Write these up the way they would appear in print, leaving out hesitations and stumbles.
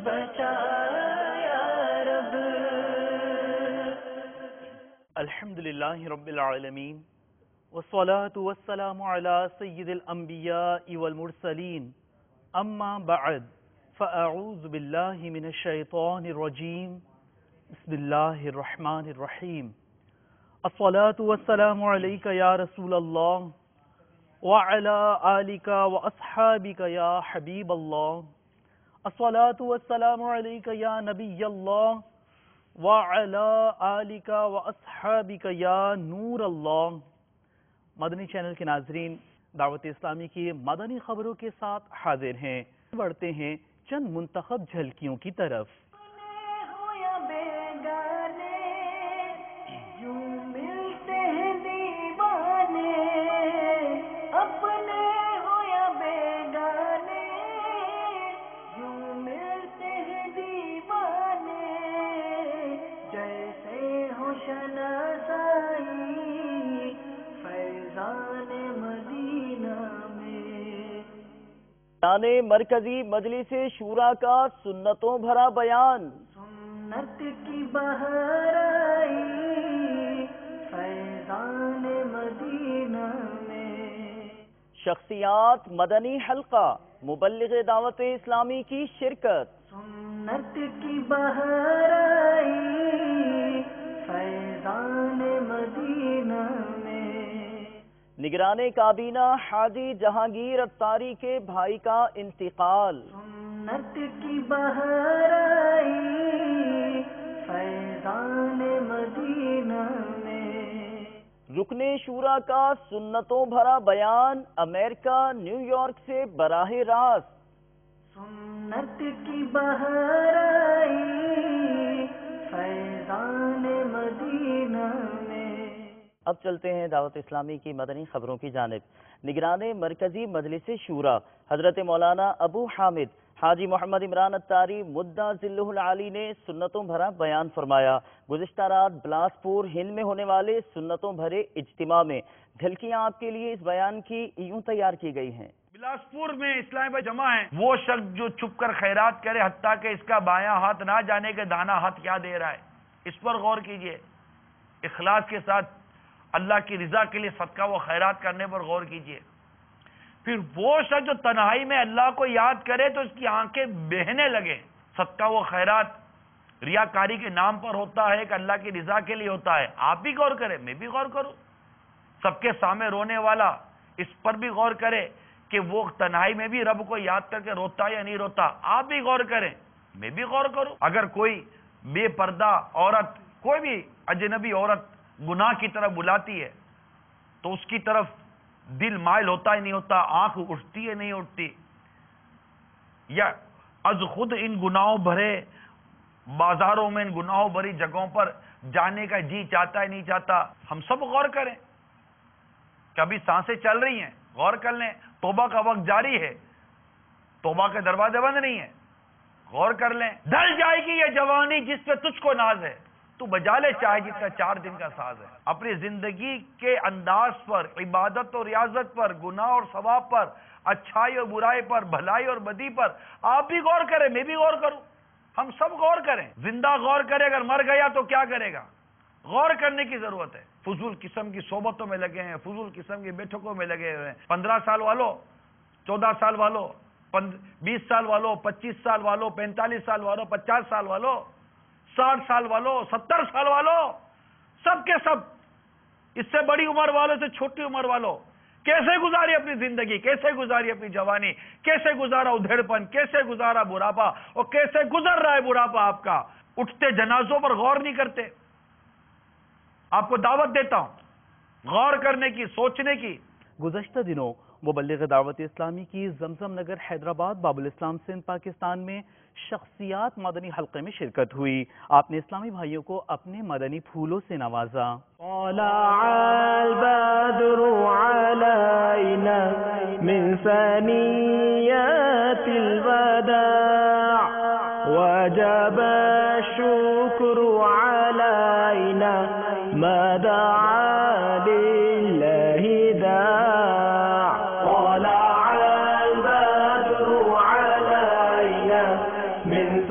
بچا یا رب. الحمدللہ رب العالمین والصلاة والسلام على سید الانبیاء والمرسلین اما بعد فاعوذ باللہ من الشیطان الرجیم بسم اللہ الرحمن الرحیم. الصلاة والسلام علیک یا رسول اللہ وعلى آلک واصحابک یا حبیب اللہ. الصلاة والسلام علیک یا نبی اللہ وعلى آلک واصحابک یا نور اللہ. مدنی چینل کے ناظرین، دعوت اسلامی کی مدنی خبروں کے ساتھ حاضر ہیں. بڑھتے ہیں چند منتخب جھلکیوں کی طرف. مرکزی مجلس شورا کا سنتوں بھرا بیان. سنت کی بہار آئی فیضان مدینہ میں. شخصیات مدنی حلقہ مبلغ دعوت اسلامی کی شرکت. سنت کی بہار آئی فیضان مدینہ میں. نگران کابینہ حاجی جہانگیر اتاری کے بھائی کا انتقال. سنت کی بہار آئی فیضان مدینہ میں. رکن شورا کا سنتوں بھرا بیان امریکہ نیو یارک سے براہ راست. سنت کی بہار آئی فیضان مدینہ میں. اب چلتے ہیں دعوت اسلامی کی مدنی خبروں کی جانب. نگران مرکزی مجلس شورا حضرت مولانا ابو حامد حاجی محمد عمران اتاری مدعا ذلہ العالی نے سنتوں بھرا بیان فرمایا. گزشتہ رات بلاسپور ہند میں ہونے والے سنتوں بھرے اجتماع میں جھلکیاں آپ کے لیے اس بیان کی یوں تیار کی گئی ہیں. بلاسپور میں اسلام بھائی جمع ہیں، وہ شخص جو چھپ کر خیرات کرے حتیٰ کہ اس کا بایاں ہاتھ نہ جانے کہ دانا ہاتھ کیا دے رہا ہے. اس پر غور کیجئے. اخلاص کے ساتھ اللہ کی رضا کے لیے صدقہ و خیرات کرنے پر غور کیجئے. پھر وہ شخص جو تنہائی میں اللہ کو یاد کرے تو اس کی آنکھیں بہنے لگے. صدقہ و خیرات ریاکاری کے نام پر ہوتا ہے کہ اللہ کی رضا کے لیے ہوتا ہے. آپ بھی غور کریں، میں بھی غور کروں. سب کے سامنے رونے والا اس پر بھی غور کرے کہ وہ تنہائی میں بھی رب کو یاد کر کے روتا یا نہیں روتا. آپ بھی غور کریں، میں بھی غور کروں. اگر کوئی بے پردہ عورت، کوئی بھی اجنبی عورت گناہ کی طرف بلاتی ہے تو اس کی طرف دل مائل ہوتا ہی نہیں ہوتا، آنکھ اٹھتی ہے نہیں اٹھتی، یا از خود ان گناہوں بھرے بازاروں میں ان گناہوں بھری جگہوں پر جانے کا جی چاہتا ہے نہیں چاہتا. ہم سب غور کریں. کبھی سانسیں چل رہی ہیں، غور کر لیں. توبہ کا وقت جاری ہے، توبہ کے دروازے بند نہیں ہیں، غور کر لیں. ڈھل جائے گی یہ جوانی جس پہ تجھ کو ناز ہے، تو بجا لے چاہے جس کا 4 دن کا ساز ہے. اپنی زندگی کے انداز پر، عبادت اور ریاضت پر، گناہ اور ثواب پر، اچھائی اور برائی پر، بھلائی اور بدی پر آپ بھی غور کریں، میں بھی غور کروں. ہم سب غور کریں. زندہ غور کرے، اگر مر گیا تو کیا کرے گا؟ غور کرنے کی ضرورت ہے. فضول قسم کی صحبتوں میں لگے ہیں، فضول قسم کی بیٹھکوں میں لگے ہوئے ہیں. 15 سال والوں، 14 سال والوں، 20 سال والوں، 25 سال والوں، 45 سال والوں، 50 سال والوں، 60 سال والوں، 70 سال والوں، سب کے سب، اس سے بڑی عمر والوں سے چھوٹی عمر والوں، کیسے گزاری اپنی زندگی، کیسے گزاری اپنی جوانی، کیسے گزارا ادھیڑپن، کیسے گزارا بڑھاپا، اور کیسے گزر رہا ہے بڑھاپا آپ کا. اٹھتے جنازوں پر غور نہیں کرتے. آپ کو دعوت دیتا ہوں غور کرنے کی، سوچنے کی. گزشتہ دنوں مبلغ دعوت اسلامی کی زمزم نگر حیدرآباد باب الاسلام سندھ پاکستان میں شخصیات مدنی حلقے میں شرکت ہوئی. آپ نے اسلامی بھائیوں کو اپنے مدنی پھولوں سے نوازا. طلع البدر علينا من ثنيات الوداع وجب الشكر علينا ما دعا لله داع. طلع البدر علينا من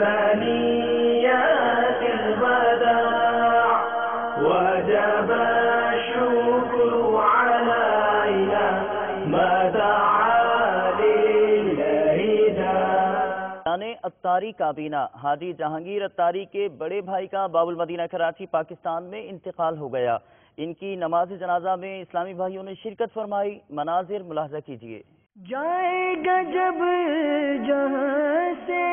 ما دعا لله داع. اتاری کابینہ حاجی جہانگیر اتاری کے بڑے بھائی کا باب المدینہ کراچی پاکستان میں انتقال ہو گیا. ان کی نماز جنازہ میں اسلامی بھائیوں نے شرکت فرمائی. مناظر ملاحظہ کیجیے. جائے گا جب جہاں سے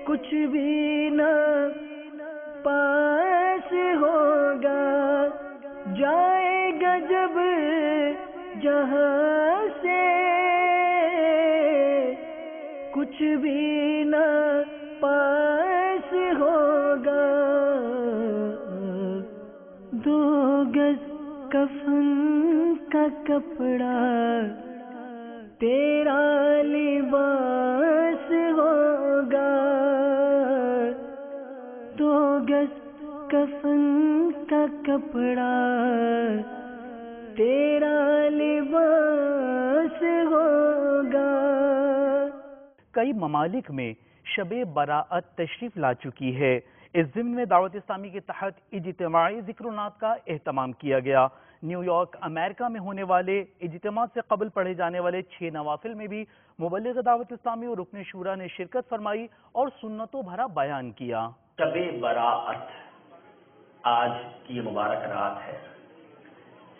کچھ بھی نہ پاس ہوگا. جائے گا جب جہاں سے کچھ بھی نہ پاس ہوگا. دو گز کفن کا کپڑا تیرا لباس ہوگا. دو گز کفن کا کپڑا تیرا لباس ہوگا. کئی ممالک میں شب براءت تشریف لا چکی ہے. اس ضمن میں دعوت اسلامی کے تحت اجتماعی ذکر و نعت کا اہتمام کیا گیا. نیو یارک امریکہ میں ہونے والے اجتماع سے قبل پڑھے جانے والے 6 نوافل میں بھی مبلغ دعوت اسلامی اور رکن شورا نے شرکت فرمائی اور سنتوں بھرا بیان کیا. شب براءت آج کی یہ مبارک رات ہے.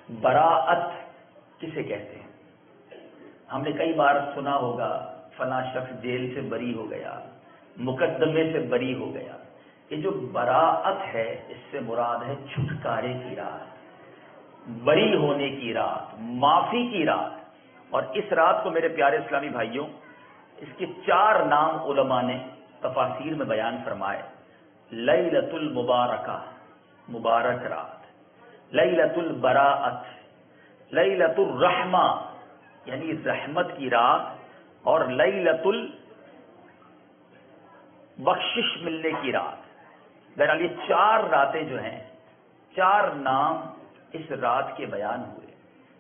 براءت کسے کہتے ہیں؟ ہم نے کئی بار سنا ہوگا فلاں شخص جیل سے بری ہو گیا، مقدمے سے بری ہو گیا. یہ جو براءت ہے اس سے مراد ہے چھٹکارے کی رات، بری ہونے کی رات، معافی کی رات. اور اس رات کو میرے پیارے اسلامی بھائیوں اس کے 4 نام علماء نے تفاسیر میں بیان فرمائے. لیلۃ المبارکہ مبارک رات، لیلۃ البراءت، لیلۃ الرحمہ یعنی رحمت کی رات، اور لیلۃ البخشش ملنے کی رات. بہرحال یہ 4 راتیں جو ہیں 4 نام اس رات کے بیان ہوئے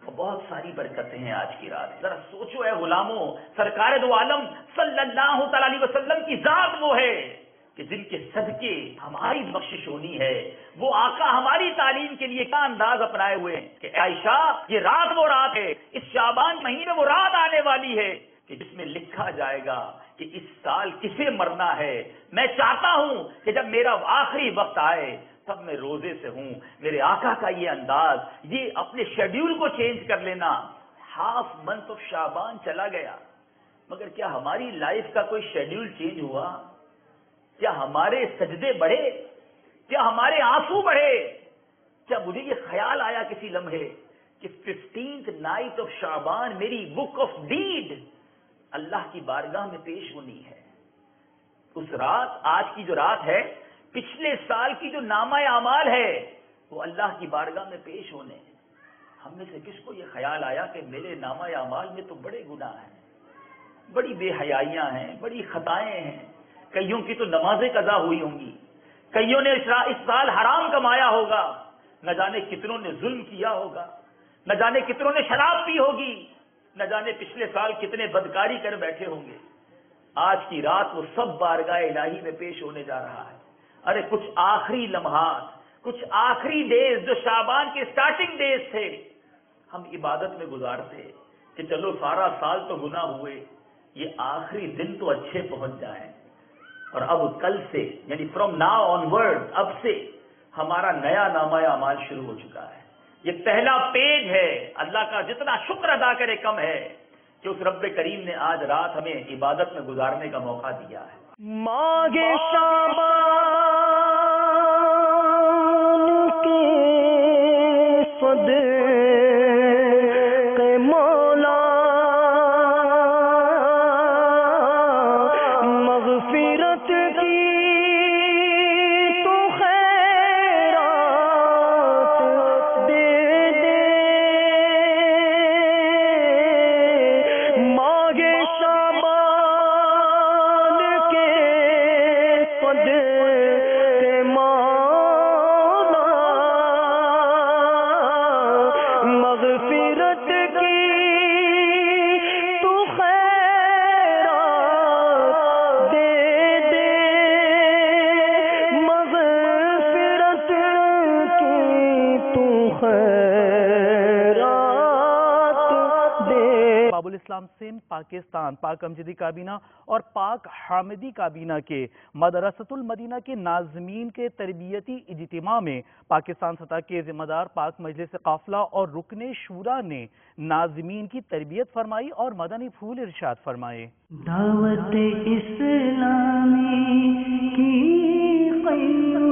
اور بہت ساری برکتیں ہیں آج کی رات. ذرا سوچو اے غلاموں، سرکار دو عالم صلی اللہ تعالی علیہ وسلم کی ذات وہ ہے کہ جن کے صدقے ہماری بخشش ہونی ہے. وہ آقا ہماری تعلیم کے لیے کیا انداز اپنائے ہوئے ہیں کہ عائشہ یہ رات وہ رات ہے، اس شعبان مہینے وہ رات آنے والی ہے کہ جس میں لکھا جائے گا کہ اس سال کسے مرنا ہے. میں چاہتا ہوں کہ جب میرا آخری وقت آئے تب میں روزے سے ہوں. میرے آقا کا یہ انداز، یہ اپنے شیڈیول کو چینج کر لینا. ہاف منتھ آف شعبان چلا گیا مگر کیا ہماری لائف کا کوئی شیڈیول چینج ہوا؟ کیا ہمارے سجدے بڑھے؟ کیا ہمارے آنسو بڑھے؟ کیا مجھے یہ خیال آیا کسی لمحے کہ 15th نائٹ آف شعبان میری بک آف ڈیڈ اللہ کی بارگاہ میں پیش ہونی ہے. اس رات، آج کی جو رات ہے، پچھلے سال کی جو نامہ اعمال ہے وہ اللہ کی بارگاہ میں پیش ہونے. ہم میں سے کس کو یہ خیال آیا کہ میرے نامہ اعمال میں تو بڑے گناہ ہیں، بڑی بے حیائیاں ہیں، بڑی خطائیں ہیں. کئیوں کی تو نمازیں قضا ہوئی ہوں گی، کئیوں نے اس سال حرام کمایا ہوگا، نہ جانے کتنوں نے ظلم کیا ہوگا، نہ جانے کتنوں نے شراب پی ہوگی، نہ جانے پچھلے سال کتنے بدکاری کر بیٹھے ہوں گے. آج کی رات وہ سب بارگاہ الہی میں پیش ہونے جا رہا ہے. ارے کچھ آخری لمحات، کچھ آخری ڈیز جو شعبان کے سٹارٹنگ ڈیز تھے ہم عبادت میں گزارتے کہ چلو سارا سال تو گناہ ہوئے، یہ آخری دن تو اچھے پہنچ جائیں. اور اب کل سے یعنی فرام ناؤ آن ورڈ اب سے ہمارا نیا نامہ اعمال شروع ہو چکا ہے. یہ پہلا پیج ہے. اللہ کا جتنا شکر ادا کرے کم ہے کہ اس رب کریم نے آج رات ہمیں عبادت میں گزارنے کا موقع دیا ہے. ماگے شعبان کے صدقے مولا مغفرت کی تو خیرات دے دے. ماگے شعبان کے صدقے مولا خیرات دے. باب الاسلام سندھ پاکستان پاک امجدی کابینہ اور پاک حامدی کابینہ کے مدرسۃ المدینہ کے ناظمین کے تربیتی اجتماع میں پاکستان سطح کے ذمہ دار پاک مجلس قافلہ اور رکن شورا نے ناظمین کی تربیت فرمائی اور مدنی پھول ارشاد فرمائے. دعوت اسلامی کی قیوم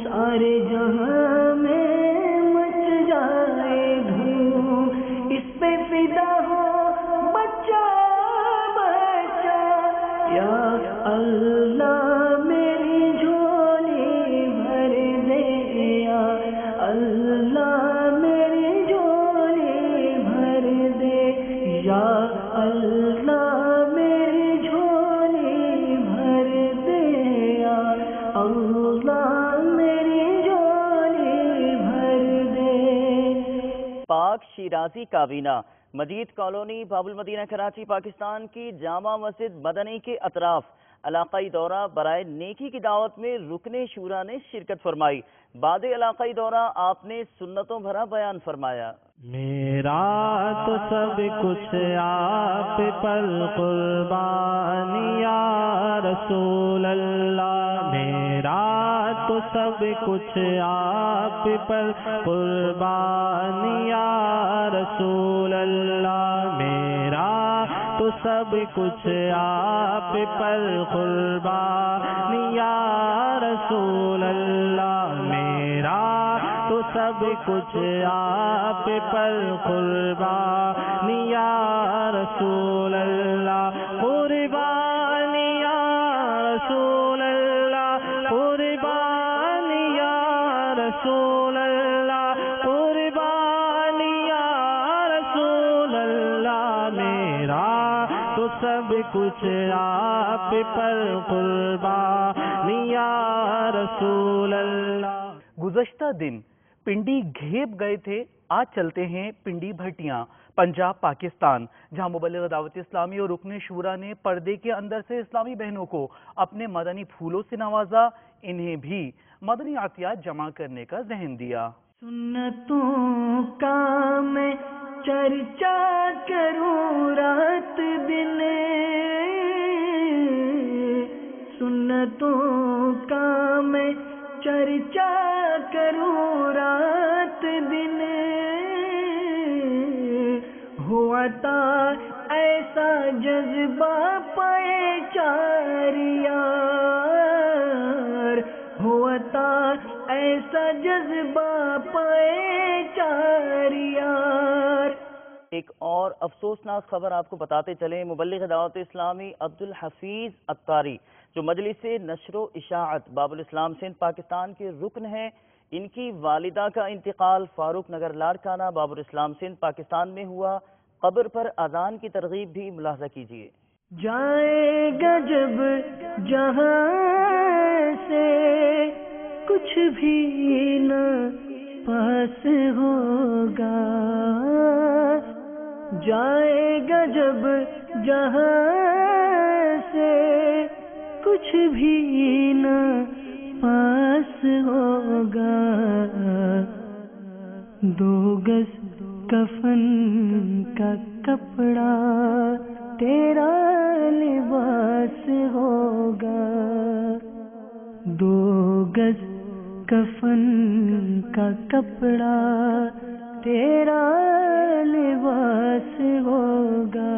سارے جہاں میں مچ جائے دھوم. اس پہ فدا ہو بچہ بچہ. یا اللہ میری جھولی بھر دے. یا اللہ میری جھولی بھر دے. یا اللہ میری جھولی بھر دے. یا اللہ میری جھولی بھر دے. پاک شیرازی کابینہ مجید کالونی باب المدینہ کراچی پاکستان کی جامع مسجد مدنی کے اطراف علاقائی دورہ برائے نیکی کی دعوت میں رکن شورا نے شرکت فرمائی. بعد علاقائی دورہ آپ نے سنتوں بھرا بیان فرمایا. میرا تو سب کچھ آپ پر قربان یا رسول اللہ. میرا تو سب کچھ آپ پر قربان یا رسول اللہ. میرا تو سب کچھ آپ پر قربان یا رسول اللہ. میرا تو سب کچھ آپ پر قربان یا رسول اللہ. قربان یا رسول اللہ. قربان یا رسول اللہ. قربان یا رسول اللہ. میرا تو سب کچھ آپ پر قربان یا رسول اللہ. گزشتہ دن پنڈی گھیب گئے تھے، آج چلتے ہیں پنڈی بھٹیاں پنجاب پاکستان، جہاں مبلغ دعوت اسلامی اور رکن شورا نے پردے کے اندر سے اسلامی بہنوں کو اپنے مدنی پھولوں سے نوازا، انہیں بھی مدنی عطیات جمع کرنے کا ذہن دیا. سنتوں کا میں چرچا کروں رات دن. سنتوں کا میں چرچا کروں رات دن. ہوا تھا ایسا جذبہ پائے چار یار. ہوا تھا ایسا جذبہ پائے چار یار. ایک اور افسوسناک خبر آپ کو بتاتے چلیں. مبلغ دعوت اسلامی عبدالحفیظ عطاری جو مجلس نشر و اشاعت باب الاسلام سندھ پاکستان کے رکن ہیں، ان کی والدہ کا انتقال فاروق نگر لاڑکانہ باب الاسلام سندھ پاکستان میں ہوا. قبر پر اذان کی ترغیب بھی ملاحظہ کیجیے. جائے گا جب جہاں سے کچھ بھی نہ پاس ہوگا. جائے گا جب جہاں سے کچھ بھی نہ پاس ہوگا. 2 گز کفن کا کپڑا تیرا لباس ہوگا. 2 گز کفن کا کپڑا تیرا لباس ہوگا.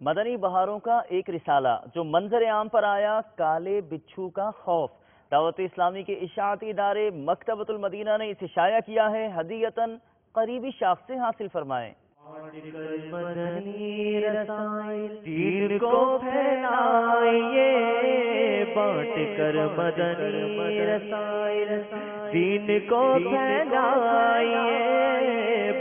مدنی بہاروں کا ایک رسالہ جو منظر عام پر آیا، کالے بچھو کا خوف. دعوت اسلامی کے اشاعتی ادارے مکتبۃ المدینہ نے اسے شائع کیا ہے. ہدیتاً قریبی شاخ سے حاصل فرمائیں. مدنی رسائل دین کو پھیلائیے، بانٹ کر مدنی رسائل دین کو پھیلائیے،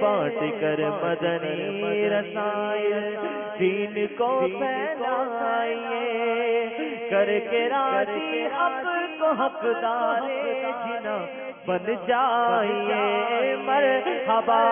بانٹ کر مدنی رسائل دین کو پھیلائیے. کر کے راضی حق کو حقدار جنا بن جائیے. مرحبا.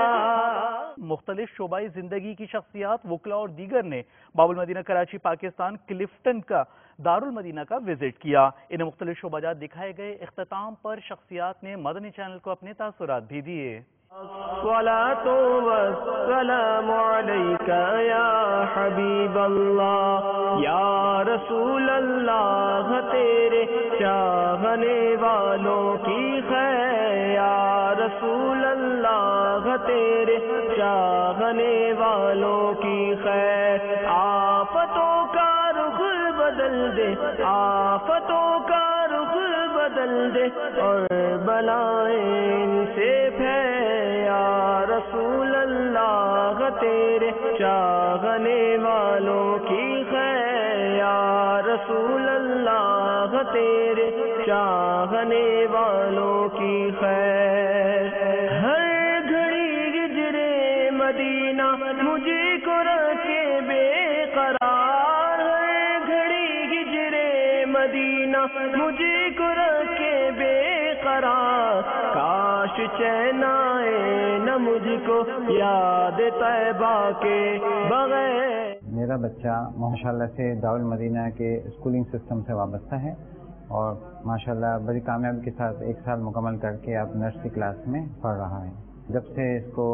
مختلف شعبۂ زندگی کی شخصیات، وکلاء اور دیگر نے باب المدینہ کراچی پاکستان کلفٹن کا دارالمدینہ کا وزٹ کیا۔ انہیں مختلف شعبہ جات دکھائے گئے۔ اختتام پر شخصیات نے مدنی چینل کو اپنے تاثرات بھی دیے۔ الصلاة والسلام عليك يا حبيب الله یا رسول اللہ، تیرے چاہنے والوں کی خیر، یا رسول اللہ تیرے چاہنے والوں کی خیر، آفتوں کا رخ بدل دے، آفتوں کا رخ بدل دے اور بلائیں ان سے پھیر، یا رسول اللہ تیرے چاہنے والوں کی خیر، یا رسول اللہ تیرے چاہنے والوں کی خیر۔ ہر گھڑی ہجرے مدینہ مجھے کو رکھے بے قرار، ہر گھڑی ہجرے مدینہ مجھے کو رکھے بے قرار، کاش چین آئے نہ مجھ کو یاد طیبہ کے بغیر۔ میرا بچہ ماشاءاللہ سے دارالمدینہ کے اسکولنگ سسٹم سے وابستہ ہے اور ماشاءاللہ بڑی کامیابی کے ساتھ 1 سال مکمل کر کے اب نرسری کلاس میں پڑھ رہا ہے۔ جب سے اس کو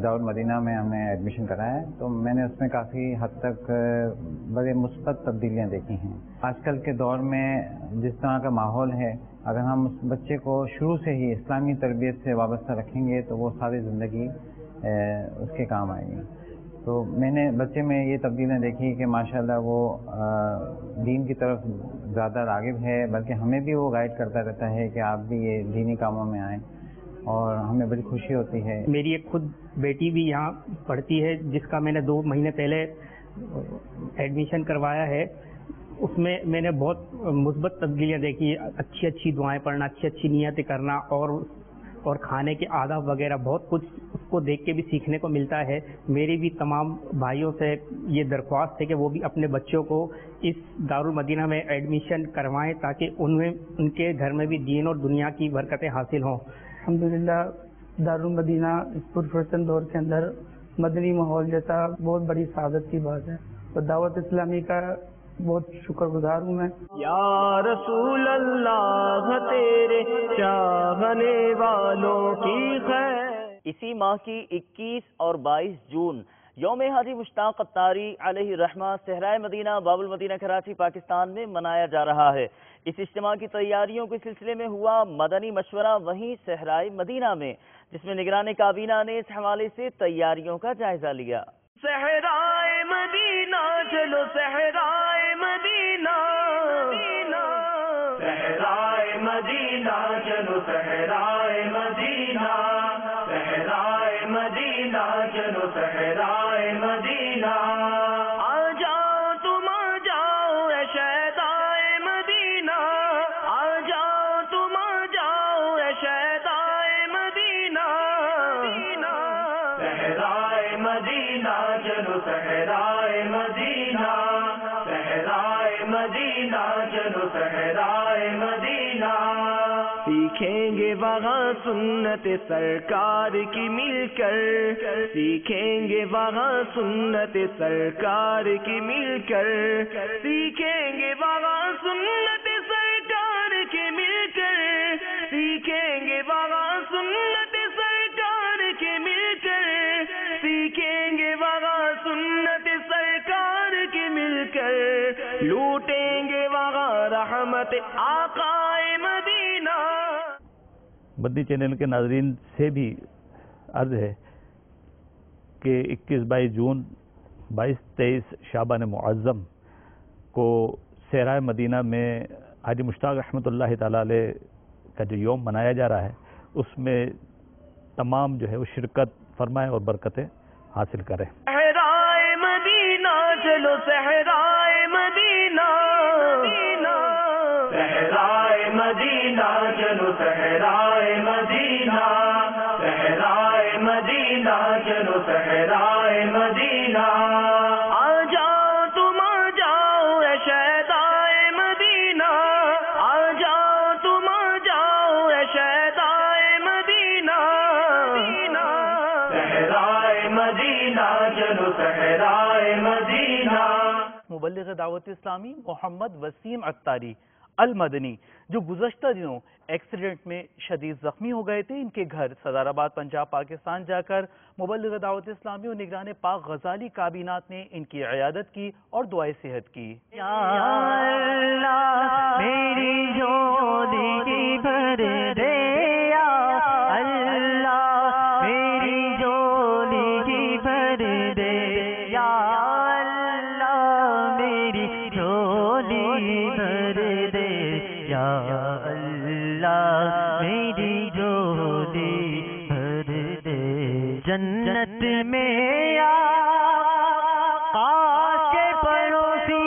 دارالمدینہ میں ہم نے ایڈمیشن کرایا ہے تو میں نے اس میں کافی حد تک بڑے مثبت تبدیلیاں دیکھی ہیں۔ آج کل کے دور میں جس طرح کا ماحول ہے، اگر ہم اس بچے کو شروع سے ہی اسلامی تربیت سے وابستہ رکھیں گے تو وہ ساری زندگی اس کے کام آئے گی۔ تو میں نے بچے میں یہ تبدیلیاں دیکھی کہ ماشاءاللہ وہ دین کی طرف زیادہ راغب ہے، بلکہ ہمیں بھی وہ گائیڈ کرتا رہتا ہے کہ آپ بھی یہ دینی کاموں میں آئیں، اور ہمیں بڑی خوشی ہوتی ہے۔ میری ایک خود بیٹی بھی یہاں پڑھتی ہے جس کا میں نے 2 مہینے پہلے ایڈمیشن کروایا ہے۔ اس میں میں نے بہت مثبت تبدیلیاں دیکھی، اچھی اچھی دعائیں پڑھنا، اچھی اچھی نیتیں کرنا، اور کھانے کے آداب وغیرہ بہت کچھ اس کو دیکھ کے بھی سیکھنے کو ملتا ہے۔ میری بھی تمام بھائیوں سے یہ درخواست ہے کہ وہ بھی اپنے بچوں کو اس دارالمدینہ میں ایڈمیشن کروائیں تاکہ ان کے گھر میں بھی دین اور دنیا کی برکتیں حاصل ہوں۔ الحمدللہ دارالمدینہ اس پرفتن دور کے اندر مدنی ماحول جیسا بہت بڑی سعادت کی بات ہے، اور دعوت اسلامی کا بہت شکر گزار ہوں میں۔ یا رسول اللہ تیرے چاہنے والوں کی خیر۔ اسی ماہ کی 21 اور 22 جون یوم حاجی مشتاق قطاری علیہ الرحمہ صحرائے مدینہ باب المدینہ کراچی پاکستان میں منایا جا رہا ہے۔ اس اجتماع کی تیاریوں کے سلسلے میں ہوا مدنی مشورہ وہیں صحرائے مدینہ میں، جس میں نگران کابینہ نے اس حوالے سے تیاریوں کا جائزہ لیا۔ صحرائے مدینہ چلو صحرائے مدینہ، صحرائے مدینہ چلو صحرائے مدینہ، صحرائے مدینہ چلو صحرائے مدینہ، آ جاؤ تم آ جاؤ اے شہدائے مدینہ، آ جاؤ تم آ جاؤ اے شہدائے مدینہ، صحرائے مدینہ چلو صحرائے مدینہ، صحرائے مدینہ چلو صحرائے مدینہ، سیکھیں گے وہاں سنت سرکار کی مل کر، سیکھیں گے وہاں سنت سرکار کی مل کر، سیکھیں گے وہاں سنت سرکار کی مل کر، سیکھیں گے وہاں سنت سرکار کی مل کر، سیکھیں گے وہاں سنت سرکار کی مل کر، لوٹیں گے وہاں رحمت آقائے مدینہ۔ مدنی چینل کے ناظرین سے بھی عرض ہے کہ 21-22 جون 22-23 شعبان معظم کو صحرائے مدینہ میں حاجی مشتاق رحمۃ اللہ تعالی علیہ کا جو یوم منایا جا رہا ہے، اس میں تمام جو ہے وہ شرکت فرمائیں اور برکتیں حاصل کریں۔ صحرائے مدینہ چلو صحرائے مدینہ، صحرائے مدینہ چلو صحرائے مدینہ، صحرائے مدینہ چلو صحرائے مدینہ، آ جاؤ تم آ جاؤ اے شہدائے مدینہ، آ جاؤ تم آ جاؤ اے شہدائے مدینہ، صحرائے مدینہ چلو صحرائے مدینہ. مبلغ دعوت اسلامی محمد وسیم عطاری المدنی جو گزشتہ دنوں ایکسیڈنٹ میں شدید زخمی ہو گئے تھے، ان کے گھر صدر آباد پنجاب پاکستان جا کر مبلغ دعوت اسلامی اور نگران پاک غزالی کابینات نے ان کی عیادت کی اور دعائے صحت کی. یا اللہ میری جھولی بھر دے، یا اللہ میری جھولی بھر دے، یا اللہ میری جھولی بھر دے، یا اللہ میری جھولی بھر دے. جنت میں آقا کے پڑوسی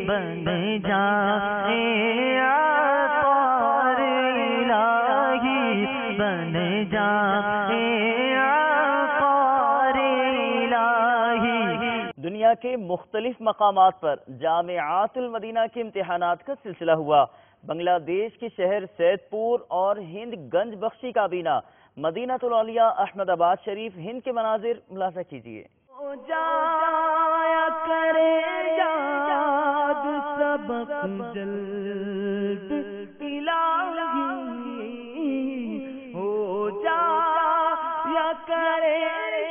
بن جائیں اطہار الہی، بن جائیں اطہار الہی. دنیا کے مختلف مقامات پر جامعات المدینہ کے امتحانات کا سلسلہ ہوا. بنگلہ دیش کے شہر سید پور اور ہند گنج بخشی کابینہ مدینہ العالیہ احمد آباد شریف ہند کے مناظر ملاحظہ کیجیے. جایا کرے یاد سبق جلد الہی، ہو جایا کرے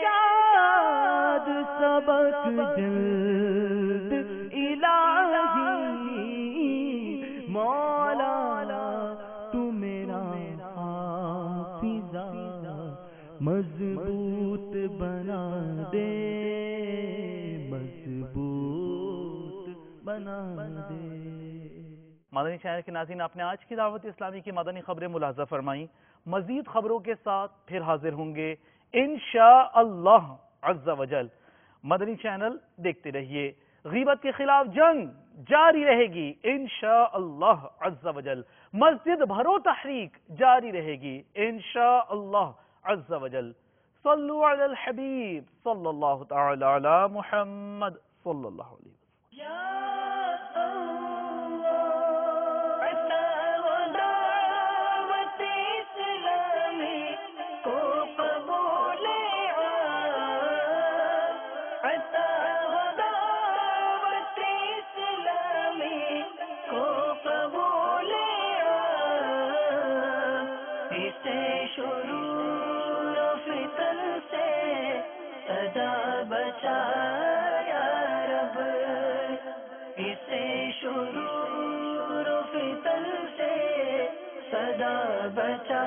یاد سبق جلد الہی. مولا تو میرا حافظہ مضبوط بنا دے، مضبوط بنا دے. مدنی چینل کے ناظرین، آپ نے آج کی دعوت اسلامی کی مدنی خبریں ملاحظہ فرمائیں. مزید خبروں کے ساتھ پھر حاضر ہوں گے انشاءاللہ عز و جل. مدنی چینل دیکھتے رہیے. غیبت کے خلاف جنگ جاری رہے گی انشاءاللہ عز و جل. مسجد بھرو تحریک جاری رہے گی انشاءاللہ عز و جل. صلو علی الحبیب صلی اللہ تعالی علی محمد صلی اللہ علیہ وسلم. بچا یا رب، اسے شرور و فتن سے صدا بچا